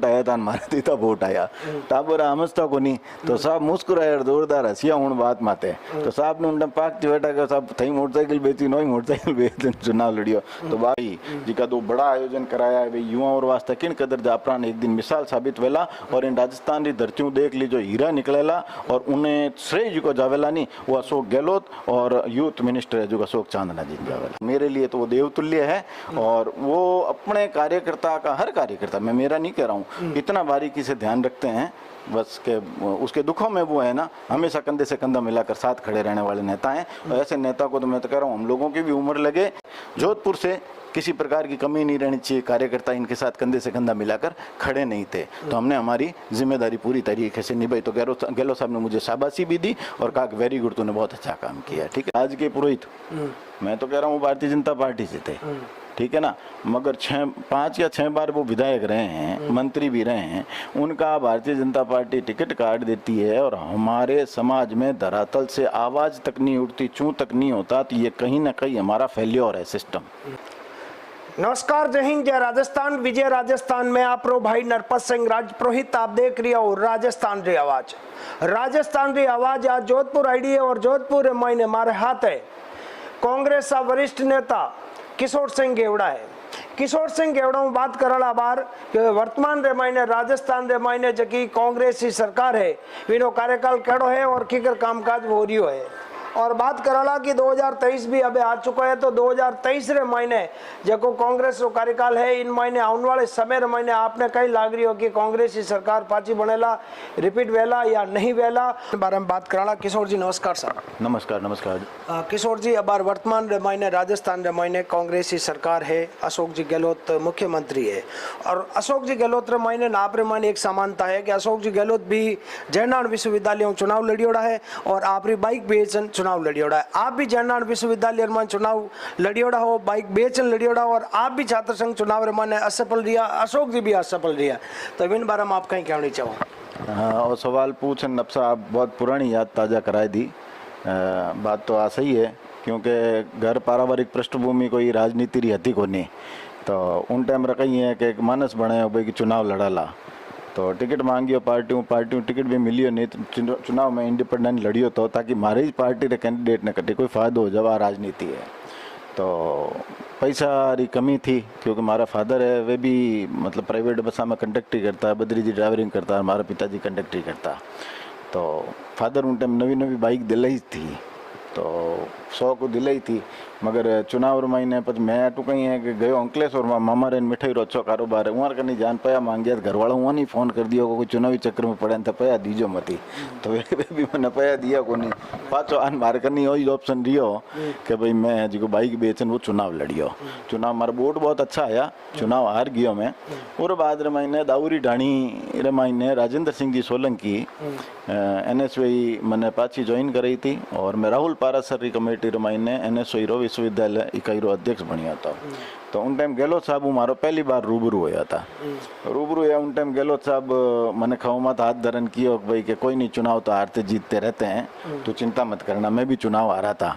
आया था मारे तीता वोट आया टाबर समझता को नहीं तो साहब मुस्कुराया जोरदार हंसिया हूँ बात माते तो साहब ने उनका पाक बेटा का साहब थी मोटरसाइकिल बेची नो मोटरसाइकिल बेच चुनाव लड़ियो तो भाई जी का तो बड़ा आयोजन कराया है युवाओं और वास्ते किन कदर जाफरान एक दिन मिसाल साबित वेला और इन राजस्थान की धरतियों देख ली जो हीरा निकलेला और उन्हें श्रेय जी को जावेला नहीं वो अशोक गहलोत और यूथ मिनिस्टर है जो अशोक चांदना जी जावेला मेरे लिए तो वो देवतुल्य है और वो अपने कार्यकर्ता का हर कार्यकर्ता मैं मेरा नहीं कह रहा हूँ इतना बारीकी से ध्यान रखते हैं बस के उसके दुखों में वो है ना हमेशा कंधे से कंधा मिलाकर साथ खड़े रहने वाले नेता हैं और ऐसे नेता को तो मैं तो कह रहा हूँ हम लोगों की भी उम्र लगे जोधपुर से किसी प्रकार की कमी नहीं रहनी चाहिए कार्यकर्ता इनके साथ कंधे से कंधा मिलाकर खड़े नहीं थे तो हमने हमारी जिम्मेदारी पूरी तरीके से निभाई तो गहलोत साहब ने मुझे शाबाशी भी दी और कहा वेरी गुड तूने बहुत अच्छा काम किया ठीक है आज के पुरोहित मैं तो कह रहा हूँ भारतीय जनता पार्टी से थे ठीक है ना मगर 5 या 6 बार वो विधायक रहे हैं मंत्री भी रहे हैं उनका भारतीय जनता पार्टी टिकट काट देती है और हमारे समाज में धरातल से आवाज़ तक नहीं उठती चूं तक नहीं होता तो ये कहीं ना कहीं हमारा फेल्योर है सिस्टम। नमस्कार जय हिंद जय राजस्थान विजय राजस्थान में आप रो भाई नरपत सिंह राजपुरोहित आप देख रही हो राजस्थान री आवाज। राजस्थान री आवाज आज जोधपुर आईडी है और जोधपुर महीने हमारे हाथ है कांग्रेस का वरिष्ठ नेता किशोर सिंह गेवड़ा है। किशोर सिंह गेवड़ा में बात करला बार वर्तमान रे महीने राजस्थान रे महीने जकी कांग्रेस की सरकार है विनो कार्यकाल केड़ो है और किकर कामकाज हो रियो है और बात करला कि 2023 भी अबे आ चुका है तो 2023 रे महीने जको कांग्रेस रो कार्यकाल है इन महीने आने वाले समय रे महीने आपने कई लाग रही हो कि कांग्रेस की सरकार पाची बनेला रिपीट वेला या नहीं वेला बारे में बात करला। किशोर जी नमस्कार सर। नमस्कार नमस्कार किशोर जी अब वर्तमान रे महीने राजस्थान रे महीने कांग्रेस की सरकार है अशोक जी गहलोत मुख्यमंत्री है और अशोक जी गहलोत रे महीने नाप रे महीने एक समानता है कि अशोक जी गहलोत भी जयनारायण विश्वविद्यालय चुनाव लड़ियोड़ा है और आप बाइक बेचन चुनाव लड़ियोड़ा है आप भी जयनारायण विश्वविद्यालय में चुनाव लड़ियोड़ा हो बाइक बेचन लड़ियोड़ा और आप भी छात्र संघ चुनाव रे माने असफल रिया अशोक जी भी असफल रिया तो इन बारे में आप कहीं कहनी चाहो। हाँ और सवाल पूछन नफ्सा आप बहुत पुरानी याद ताज़ा कराई दी बात तो आ सही है क्योंकि घर पारिवारिक पृष्ठभूमि कोई राजनीति री हती को नहीं तो उन टाइम रखी है कि एक मानस बने भाई कि चुनाव लड़ाला तो टिकट मांगियो पार्टियों टिकट भी मिलियो नहीं तो चुनाव में इंडिपेंडेंट लड़ियो तो ताकि मारे ही पार्टी रे कैंडिडेट ने कटे कोई फ़ायदो हो जवा राजनीति है तो पैसा री कमी थी क्योंकि हमारा फादर है वे भी मतलब प्राइवेट बसा में कंडक्टरी करता है बद्री जी ड्राइवरिंग करता है हमारा पिताजी कंडक्टरी करता तो फादर उन टाइम नवी बाइक दिलाई थी तो 100 को दिलाई थी मगर चुनाव महीने पर मैं तो कहीं है कि गयो अंकलेश्वर में मामा रे मिठाई रो अच्छो कारोबार है वहाँ कहीं जान पाया मांगिया घर वाला वहाँ नहीं फोन कर दियो कोई चुनावी चक्कर में पड़े तो पया दीजो मती तो वे भी मैंने पया दिया को नहीं पाचो आन मार करनी वही ऑप्शन रियो कि भाई मैं जो बाइक बेचन वो चुनाव लड़ियो चुनाव मारा वोट बहुत अच्छा आया चुनाव हार गयो मैं और बाद रे महीने दाऊरी ढाणी रे महीने राजेंद्र सिंह जी सोलंकी NSY मैंने पाची ज्वाइन कराई थी और मैं राहुल पारासर की कमेटी रे महीने NSY रो विश्वविद्यालय इकाई रो अध्यक्ष बनिया था तो उन टाइम गहलोत साहब मारो पहली बार रूबरू होया था रूबरू या उन टाइम गहलोत साहब मैंने खाओ मत हाथ धरन किया भाई कि कोई नहीं चुनाव तो हारते जीतते रहते हैं तो चिंता मत करना मैं भी चुनाव हारा था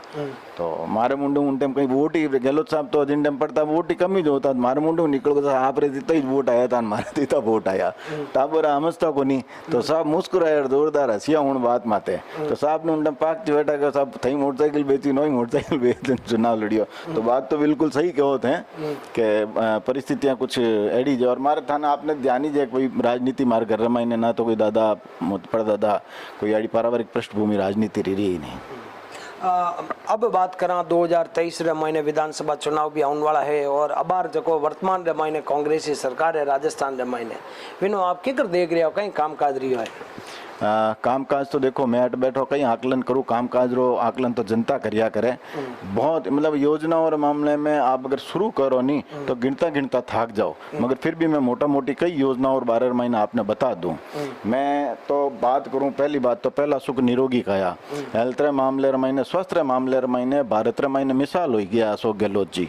तो मारे मुंडे उन टाइम कहीं वोट ही गहलोत साहब तो जिन टाइम पड़ता वोट ही कम ही जो होता मारे मुंडे निकल गया आप रे जीता ही वोट आया था मारे जीता वोट आया टाबर समझता को नहीं तो साहब मुस्कुराया जोरदार हंसिया हूँ बात माते तो साहब ने उन टाइम पाक बेटा का साहब थी मोटरसाइकिल बेची नो मोटरसाइकिल बेच चुनाव लड़ियो तो बात तो बिल्कुल सही कहो थे कि परिस्थितियाँ कुछ एडी जो और मारे थाना आपने ध्यान ही जाए कोई राजनीति मार कर रहा मैंने ना तो कोई दादा परदादा कोई आड़ी पारिवारिक पृष्ठभूमि राजनीति रही ही नहीं। अब बात करा 2023 रे महीने विधानसभा चुनाव भी आने वाला है और अबार जको वर्तमान रे महीने कांग्रेस की सरकार है राजस्थान रे महीने विनो आप क्या कर देख रहे हो कहीं कामकाज रही है कामकाज तो देखो मैं अट बैठो कहीं आकलन करूँ कामकाज रो आकलन तो जनता करिया करे बहुत मतलब योजनाओं और मामले में आप अगर शुरू करो नहीं तो गिनता थक जाओ मगर फिर भी मैं मोटा मोटी कई योजनाओं और 12 महीना आपने बता दूं मैं तो बात करूं पहली बात तो पहला सुख निरोगी काया हेल्थ रे मामले महीने स्वस्थ रे मामले महीने भारत रे महीने मिसाल हो गया अशोक गहलोत जी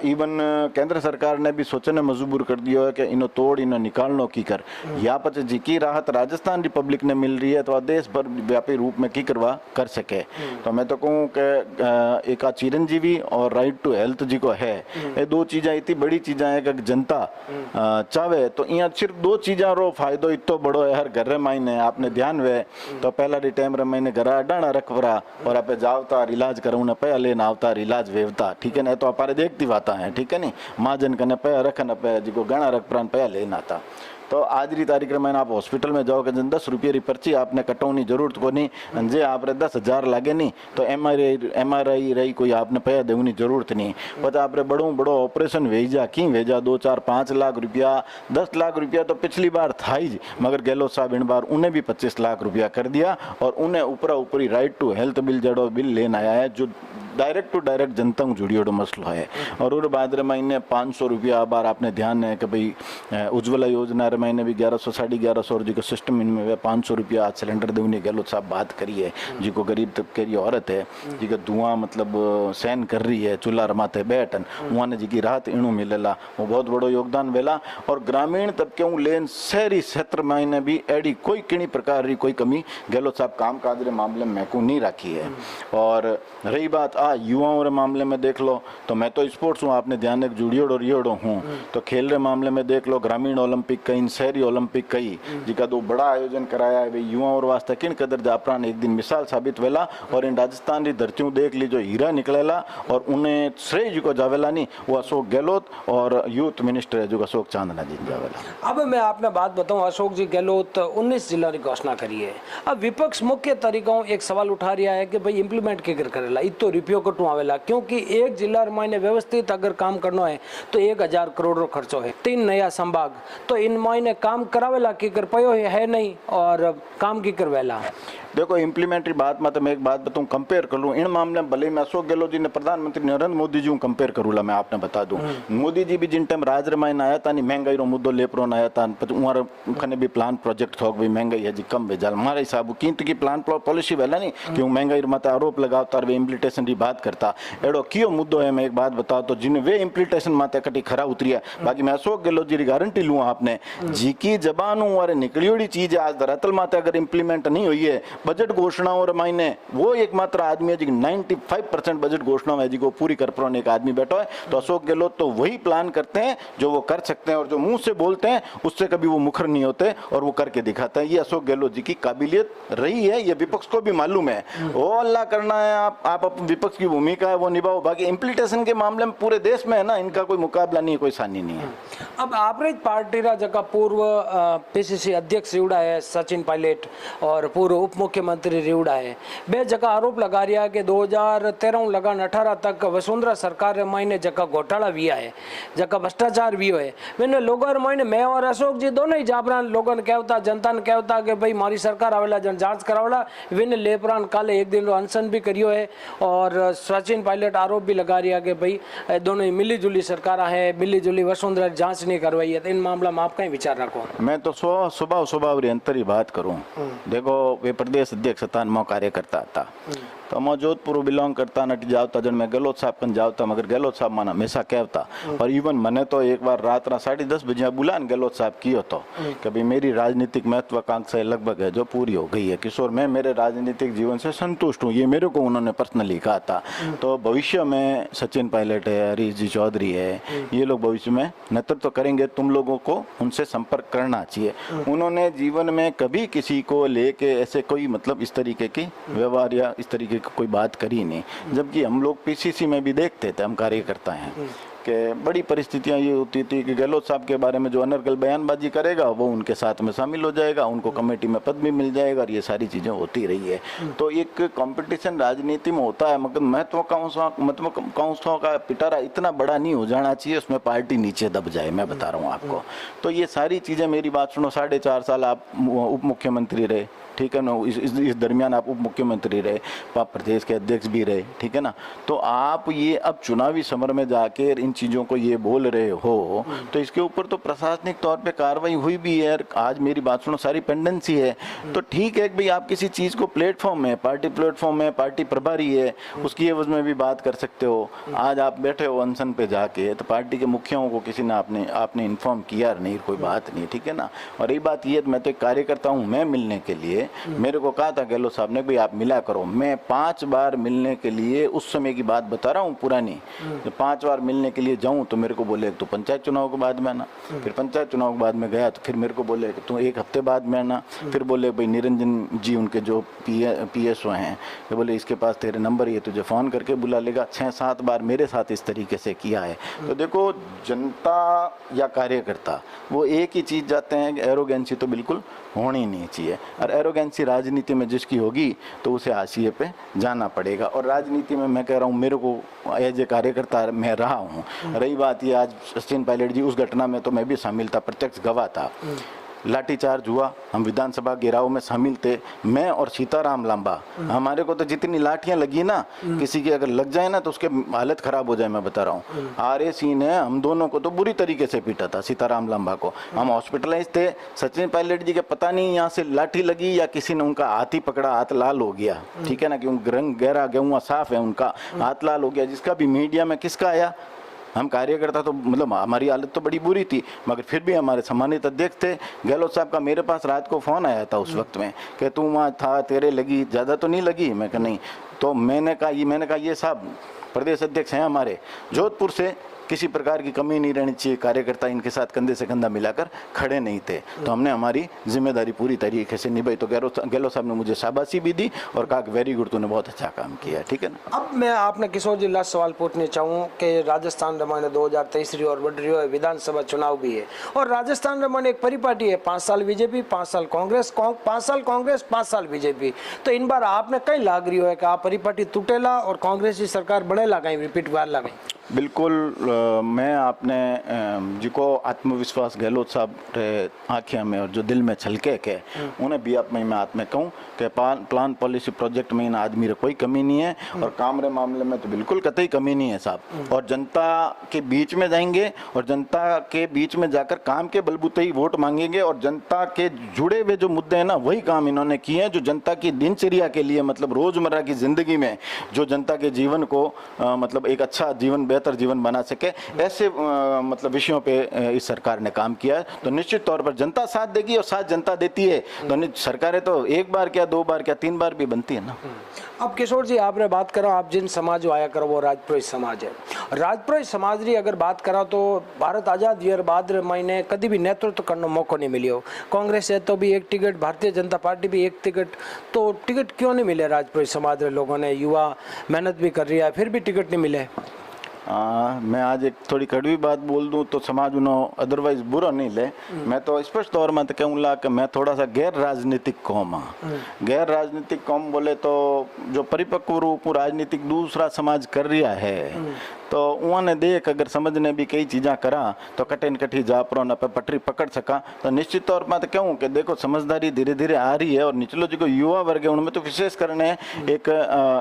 इवन केंद्र सरकार ने भी सोचने मजबूर कर दिया है कि इनो तोड़ इनो निकालनो की कर या पच जी की राहत राजस्थान रिपब्लिक सीखने मिल रही है तो देश भर व्यापी रूप में की करवा कर सके। तो मैं तो कहूँ कि एक चिरंजीवी और राइट टू हेल्थ जी को है, ये दो चीज़ें इतनी बड़ी चीज़ें हैं कि जनता चाहे तो यहाँ सिर्फ दो चीज़ों रो फायदो इतो बड़ो है हर घर मायने आपने ध्यान वे तो पहला री टाइम रे महीने घर अडाना रखवरा और आप जावता इलाज करूँ न पे लेना आवता इलाज वेवता, ठीक है ना, तो अपारे देखती बाता है, ठीक है नहीं, महाजन कने पे रखन पे जिको गणा रख प्राण पे लेना था। तो आज री तारीख में आप हॉस्पिटल में जाओगे जन 10 रुपये री पर्ची आपने कटवानी जरूरत को नहीं, जे आप 10,000 लागे नहीं तो MRI रही कोई आपने पैसा देने जरूरत नहीं। बस आप बड़ो ऑपरेशन भेजा की भेजा 2, 4, 5 लाख रुपया 10 लाख रुपया तो पिछली बार था ही, मगर गहलोत साहब इन बार उन्हें भी 25 लाख रुपया कर दिया और उन्हें ऊपरी राइट टू हेल्थ बिल जड़ो बिल लेना आया है जो डायरेक्ट टू डायरेक्ट जनता को जुड़ियोड़ो मसलो है। और उस बाद महीने 500 रुपया बार आपने ध्यान है कि भाई उज्ज्वला योजना रे महीने भी 1100 1150 और जी को सिस्टम इनमें वे 500 रुपया आज सिलेंडर देने गहलोत साहब बात करी है, जी को गरीब तबके की औरत है जी का धुआं मतलब सहन कर रही है चूल्हा रमाते बैठन वहाँ ने जी की राहत इणु मिलेला वो बहुत बड़ो योगदान वेला। और ग्रामीण तबके लेन शहरी क्षेत्र में भी एडी कोई किणी प्रकार की कोई कमी गहलोत साहब काम काज रे मामले में को नहीं रखी है। और रही बात युवाओं रे मामले में देख लो तो मैं तो स्पोर्ट्स हूँ, आपने ध्यान रख जुड़ियोड़ो रियोड़ो हूँ, तो खेल रे मामले में देख लो ग्रामीण ओलंपिक कई शहरी ओलंपिक कई जिका दो बड़ा आयोजन कराया है युवाओं और वास्ते किन कदर जापरान एक दिन मिसाल साबित वेला। और इन राजस्थान की धरतियों देख ली जो हीरा निकलेला और उन्हें श्रेय जी को जावेला नहीं वो अशोक गहलोत और यूथ मिनिस्टर है जो अशोक चांदना जी जावेला। अब मैं आपने बात बताऊं, अशोक जी गहलोत 19 जिला की घोषणा करी है। अब विपक्ष मुख्य तरीकों एक सवाल उठा रहा है कि भाई इंप्लीमेंट के करेला इतो रुपयो कटू आवेला, क्योंकि एक जिला मायने व्यवस्थित अगर काम करना है तो 1000 करोड़ रो खर्चो है, 3 नया संभाग तो इन मायने काम करावेला की कर पयो है नहीं और काम की करवेला। देखो इम्प्लीमेंटरी बात में तो मैं एक बात बताऊं कंपेयर कर लूँ इन मामले में भले मैं अशोक गहलोत जी ने प्रधानमंत्री नरेंद्र मोदी जी कंपेयर करूँगा। मैं आपने बता दूं मोदी जी भी जिन टाइम राज रमायन आया था नहीं महंगाई रो मुद्दो लेपरो आया था उन्हें भी प्लान प्रोजेक्ट थोक भाई महंगाई है जी कम भेजा हमारे हिसाब की प्लान पॉलिसी वेला नहीं क्यों महंगाई मत आरोप लगाता वे इम्प्लीटेशन की बात करता एडो क्यों मुद्दो है। मैं एक बात बताओ तो जिन वे इम्प्लीटेशन माते कटी खरा उतरी है। बाकी मैं अशोक गहलोत जी की गारंटी लूँ आपने जी की जबान वारे निकलियोड़ी चीज आज धरातल माते अगर इम्प्लीमेंट नहीं हुई है बजट घोषणाओं और मायने वो एकमात्र आदमी है जी 95% बजट घोषणा है जी को पूरी कर पाने एक आदमी बैठा है। तो अशोक गहलोत तो वही प्लान करते हैं जो वो कर सकते हैं और जो मुंह से बोलते हैं उससे कभी वो मुखर नहीं होते और वो करके दिखाते हैं। ये अशोक गहलोत जी की काबिलियत रही है, ये विपक्ष को भी मालूम है। वो अल्लाह करना है आप विपक्ष की भूमिका है वो निभाओ। बाकी इम्प्लीटेशन के मामले में पूरे देश में है ना इनका कोई मुकाबला नहीं है, कोई सानी नहीं है। अब आपरेज पार्टी रा जगह पूर्व PCC अध्यक्ष रिवड़ा है सचिन पायलट और पूर्व उप मुख्यमंत्री रिवड़ा है बे जगह आरोप लगा रहा कि 2013 लगान 18 तक वसुंधरा सरकार रे मायने जगह घोटाला विया है जगह भ्रष्टाचार वियो है। मैंने लोगों मायने मैं और अशोक जी दोनों ही जापरान लोगों ने कहता जनता ने कहता कि भाई मारी सरकार आवेला जन जांच करावला विन लेपरान काले एक दिन अनशन भी करियो है। और सचिन पायलट आरोप भी लगा रहा कि भाई दोनों ही मिली जुली सरकार है मिली जुली वसुंधरा जांच नहीं करवाई है। तो इन मामला में आप कहीं विचार रखो। मैं तो सुबह अंतर ही बात करूं। देखो वे प्रदेश अध्यक्ष था मो कार्यकर्ता था तो मैं जोधपुर बिलोंग करता नटी जावता जन मैं गहलोत साहब कन जावता मगर गहलोत साहब माना हमेशा कहता और इवन मैंने तो एक बार रात 10:30 बजे बुलान गहलोत साहब किया तो कि भाई मेरी राजनीतिक महत्वाकांक्षा लगभग है जो पूरी हो गई है किशोर, मैं मेरे राजनीतिक जीवन से संतुष्ट हूँ, ये मेरे को उन्होंने पर्सनली कहा था। तो भविष्य में सचिन पायलट है, हरीश जी चौधरी है, ये लोग भविष्य में नेतृत्व करेंगे, तुम लोगों को उनसे संपर्क करना चाहिए। उन्होंने जीवन में कभी किसी को लेके ऐसे कोई मतलब इस तरीके की व्यवहार या इस तरीके कोई बात करी नहीं। जबकि हम लोग PCC में भी देखते थे, हम कार्यकर्ता हैं कि बड़ी परिस्थितियां ये होती थी कि गहलोत साहब के बारे में जो अनर्गल बयानबाजी करेगा वो उनके साथ में शामिल हो जाएगा, उनको कमेटी में पद भी मिल जाएगा और ये सारी चीज़ें होती रही है। तो एक कंपटीशन राजनीति में होता है मगर महत्वाकांक्षाओं का पिटारा इतना बड़ा नहीं हो जाना चाहिए उसमें पार्टी नीचे दब जाए। मैं बता रहा हूँ आपको। तो ये सारी चीज़ें मेरी बात सुनो, 4.5 साल आप उप मुख्यमंत्री रहे, ठीक है ना। इस दरमियान आप उप मुख्यमंत्री रहे, आप प्रदेश के अध्यक्ष भी रहे, ठीक है ना। तो आप ये अब चुनावी समर में जाके इन चीज़ों को ये बोल रहे हो, तो इसके ऊपर तो प्रशासनिक तौर पे कार्रवाई हुई भी है। आज मेरी बात सुनो, सारी पेंडेंसी है। तो ठीक है कि भाई आप किसी चीज़ को प्लेटफॉर्म में, पार्टी प्लेटफॉर्म में, पार्टी प्रभारी है, उसकी एवज में भी बात कर सकते हो। आज आप बैठे हो अनशन पे जाके, तो पार्टी के मुखियाओं को किसी ने आपने इन्फॉर्म किया नहीं, कोई बात नहीं, ठीक है ना। और यही बात ये, मैं तो एक कार्यकर्ता हूँ, मैं मिलने के लिए मेरे को कहा था गहलोत साहब ने, भाई आप मिला करो। मैं 5 बार मिलने के लिए, उस समय की बात बता रहा हूँ पुरानी, जब 5 बार मिलने के लिए जाऊँ तो मेरे को बोले तो पंचायत चुनाव के बाद में आना, फिर पंचायत चुनाव के बाद में गया तो फिर मेरे को बोले तू 1 हफ्ते बाद में आना, फिर बोले भाई निरंजन जी उनके जो PSO हैं, तो बोले इसके पास तेरे नंबर ये तुझे फ़ोन करके बुला लेगा। 6-7 बार मेरे साथ इस तरीके से किया है। तो देखो, जनता या कार्यकर्ता वो एक ही चीज़ जाते हैं, एरोगेंसी तो बिल्कुल होनी नहीं चाहिए। और एरोगेंसी राजनीति में जिसकी होगी तो उसे हाशिए पे जाना पड़ेगा। और राजनीति में मैं कह रहा हूँ, मेरे को एज ए कार्यकर्ता मैं रहा हूँ। रही बात ये, आज सचिन पायलट जी, उस घटना में तो मैं भी शामिल था, प्रत्यक्ष गवाह था। लाठीचार्ज हुआ, हम विधानसभा घेराव में शामिल थे, मैं और सीताराम लांबा। हमारे को तो जितनी लाठियां लगी ना, किसी की अगर लग जाए ना तो उसके हालत खराब हो जाए, मैं बता रहा हूँ। RAC ने हम दोनों को तो बुरी तरीके से पीटा था, सीताराम लांबा को। हम हॉस्पिटलाइज थे। सचिन पायलट जी के पता नहीं यहाँ से लाठी लगी या किसी ने उनका हाथ ही पकड़ा, हाथ लाल हो गया, ठीक है ना, क्योंकि रंग गहरा गेहुआ साफ है, उनका हाथ लाल हो गया। जिसका भी मीडिया में किसका आया, हम कार्यकर्ता तो मतलब हमारी हालत तो बड़ी बुरी थी, मगर फिर भी हमारे सम्मानित अध्यक्ष थे गहलोत साहब का मेरे पास रात को फ़ोन आया था उस वक्त में कि तू वहाँ था, तेरे लगी, ज़्यादा तो नहीं लगी? मैं कहा नहीं। तो मैंने कहा ये साहब प्रदेश अध्यक्ष हैं हमारे जोधपुर से, किसी प्रकार की कमी नहीं रहनी चाहिए, कार्यकर्ता इनके साथ कंधे से कंधा मिलाकर खड़े नहीं थे। तो हमने हमारी जिम्मेदारी पूरी तरीके से निभाई। तो गहलोत साहब ने मुझे शाबाशी भी दी और कहा कि वेरी गुड, तूने बहुत अच्छा काम किया, ठीक है ना। अब मैं आपने किशोर जी लास्ट सवाल पूछने चाहूँ कि राजस्थान रमाने 2023 और बढ़ रही है, विधानसभा चुनाव भी है, और राजस्थान रमाने एक परिपाटी है, 5 साल बीजेपी, 5 साल कांग्रेस, 5 साल कांग्रेस, 5 साल बीजेपी। तो इन बार आपने कहीं लाग रही है कि आप परिपाटी टूटेला और कांग्रेस की सरकार बड़े लगाई, रिपीट बार लगाई? बिल्कुल। मैं आपने जिको आत्मविश्वास गहलोत साहब रे आँखियाँ में और जो दिल में छलके के, उन्हें भी आप मैं हाथ में कहूँ कि प्लान पॉलिसी प्रोजेक्ट में इन आदमी रे कोई कमी नहीं है, और काम रे मामले में तो बिल्कुल कतई कमी नहीं है साहब। और जनता के बीच में जाएंगे और जनता के बीच में जाकर काम के बलबूते ही वोट मांगेंगे, और जनता के जुड़े हुए जो मुद्दे हैं ना, वही काम इन्होंने किए हैं जो जनता की दिनचर्या के लिए, मतलब रोजमर्रा की जिंदगी में जो जनता के जीवन को मतलब एक अच्छा जीवन, बेहतर जीवन बना सके, ऐसे मतलब विषयों पे इस सरकार ने काम किया है। तो निश्चित तौर पर जनता साथ देगी, और साथ जनता देती है तो सरकारें तो 1 बार क्या 2 बार क्या 3 बार भी बनती है ना। अब किशोर जी आपने बात करो, आप जिन समाज आया करो वो राजपुरोहित समाज है। राजपुरोहित समाज की अगर बात करा तो भारत आजाद हुए बाद महीने कभी भी नेतृत्व करने मौका नहीं मिलियो। कांग्रेस है तो भी 1 टिकट, भारतीय जनता पार्टी भी 1 टिकट, तो टिकट क्यों नहीं मिले राजपुरोहित समाज के लोगों ने? युवा मेहनत भी कर रही है, फिर भी टिकट नहीं मिले। मैं आज एक थोड़ी कड़वी बात बोल दूं तो समाज उन्होंने अदरवाइज बुरा नहीं ले। मैं तो स्पष्ट तौर में तो कहूँगा कि मैं थोड़ा सा गैर राजनीतिक कौम हाँ। गैर राजनीतिक कौम बोले तो जो परिपक्व रूप राजनीतिक दूसरा समाज कर रहा है, तो उन्होंने देख अगर समझने भी कई चीज़ें करा तो कठिन कठी जा पर न पे पटरी पकड़ सका। तो निश्चित तौर पर तो कहूँ कि देखो समझदारी धीरे धीरे आ रही है, और निचलो जो युवा वर्ग है उनमें तो विशेष करने एक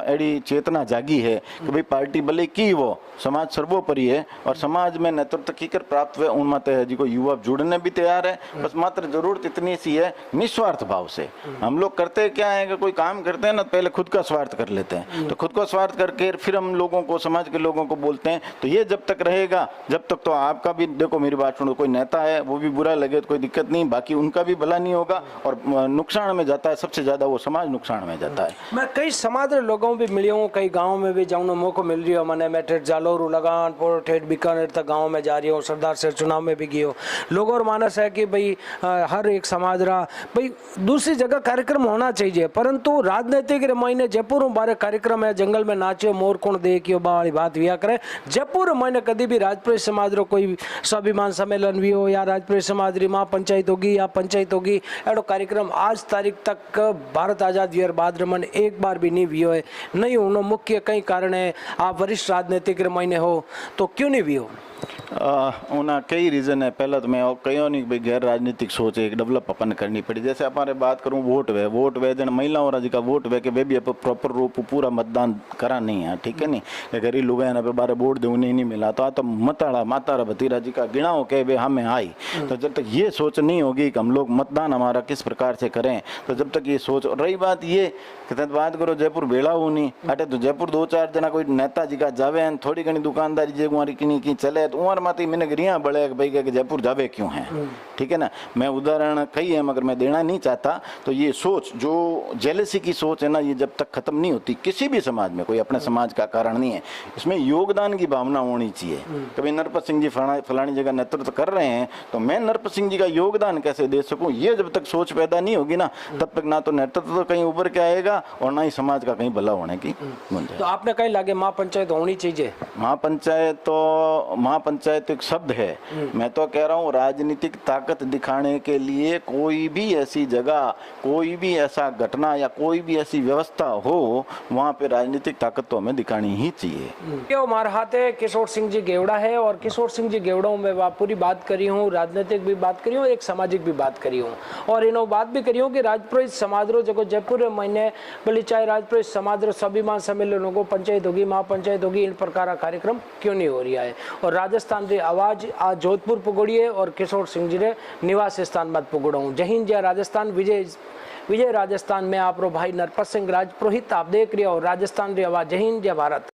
एड़ी चेतना जागी है कि भाई पार्टी भले की वो समाज सर्वोपरि है, और समाज में नेतृत्व की कर प्राप्त हुए उनमें तो जी को युवा जुड़ने भी तैयार है। बस मात्र जरूरत इतनी सी है, निस्वार्थ भाव से। हम लोग करते क्या है कि कोई काम करते हैं ना, पहले खुद का स्वार्थ कर लेते हैं, तो खुद का स्वार्थ करके फिर हम लोगों को, समाज के लोगों को बोलते हैं। तो ये जब तक रहेगा, जब तक तो आपका भी, देखो मेरी बात सुनो, कोई नेता है वो भी बुरा लगे तो कोई दिक्कत नहीं, बाकी उनका भी भला नहीं होगा, और नुकसान में जाता है सबसे ज्यादा वो समाज, नुकसान में जाता है। मैं कई समाज लोगों भी मिली हूँ, कई गाँव में भी जाऊँ मौका मिल रही हो, मैंने मैं ठेठ जालोर लगानपुर ठेठ बीकानेर तक गाँव में जा रही हूँ, सरदार से चुनाव में भी गई हो। लोगों और मानस है कि भाई हर एक समाज रहा भाई दूसरी जगह कार्यक्रम होना चाहिए, परंतु राजनीतिक महीने जयपुर में बारे कार्यक्रम है, जंगल में नाचो मोर कुण देखियो बाली बात विया करे। जयपुर महीने कभी भी राजपुरोहित समाज रो कोई स्वाभिमान सम्मेलन भी हो या राजपुरोहित समाज री मां पंचायत होगी या पंचायत होगी, एडो कार्यक्रम आज तारीख तक भारत आजाद हुए बाद रमन एक बार भी नहीं हुई है। नहीं होनो मुख्य कई कारण है, आप वरिष्ठ राजनीतिक महीने हो तो क्यों नहीं हुई हो? उन्हें कई रीज़न है। पहला तो मैं कहो नहीं भाई गैर राजनीतिक सोच एक डेवलप अपन करनी पड़ी। जैसे हमारे बात करूँ वोट वे जन महिलाओं राज का वोट वे के वे भी प्रॉपर रूप पूरा मतदान करा नहीं है, ठीक है नहीं कि गरीब लोग हैं ना पे बारे वोट दे उन्हें नहीं मिला तो मताड़ा मातारा भतीरा जी का गिनाओ के वे हमें आई। तो जब तक ये सोच नहीं होगी कि हम लोग मतदान हमारा किस प्रकार से करें, तो जब तक ये सोच। रही बात ये कि बात करो जयपुर बेड़ा हो नहीं अटे तो जयपुर 2-4 जना कोई नेताजी का जावे थोड़ी घनी दुकानदारी जे कुमारी की चले तो उमर माती मैंने गरिया बड़े भाई के जयपुर जावे क्यों है, ठीक है ना। मैं उदाहरण कही है मगर मैं देना नहीं चाहता। तो ये सोच जो जेलसी की सोच है ना, ये जब तक खत्म नहीं होती किसी भी समाज में, कोई अपने समाज का कारण नहीं है, इसमें योगदान की भावना होनी चाहिए। कभी नरपत सिंह जी फलानी जगह नेतृत्व कर रहे हैं तो मैं नरपत सिंह जी का योगदान कैसे दे सकूं, ये जब तक सोच पैदा नहीं होगी ना तब तक ना तो नेतृत्व तो कहीं उभर के आएगा और ना ही समाज का कहीं भला होने की गुंजाइश। तो आपने कहीं लगे महापंचायत होनी चाहिए? महापंचायत एक शब्द है। मैं तो कह रहा हूँ राजनीतिक ताकत दिखाने के लिए कोई भी ऐसी जगह, कोई भी ऐसा घटना या कोई भी ऐसी व्यवस्था हो वहाँ पे राजनीतिक ताकत तो हमें दिखानी ही चाहिए। क्यों हमारे हाथ है किशोर सिंह जी गेवड़ा है और किशोर सिंह जी गेवड़ों में पूरी बात करी हूँ, राजनीतिक भी बात करी हूँ, एक सामाजिक भी बात करी हूँ और इन्हों बात भी करी हूँ कि राजपुरोहित समाज रो जो जयपुर महीने भले चाहे राजपुरोहित समाज रो स्वाभिमान सम्मेलनों को पंचायत होगी महापंचायत होगी इन प्रकार का कार्यक्रम क्यों नहीं हो रहा है। और राजस्थान री आवाज आज जोधपुर पुगड़ी है और किशोर सिंह जी रे निवास स्थान मत पुगड़ा हूँ। जय हिंद जय राजस्थान, विजय राजस्थान में आप रो भाई नरपत सिंह राजपुरोहित आप देख रहे हो राजस्थान री आवाज। जय हिंद जय भारत।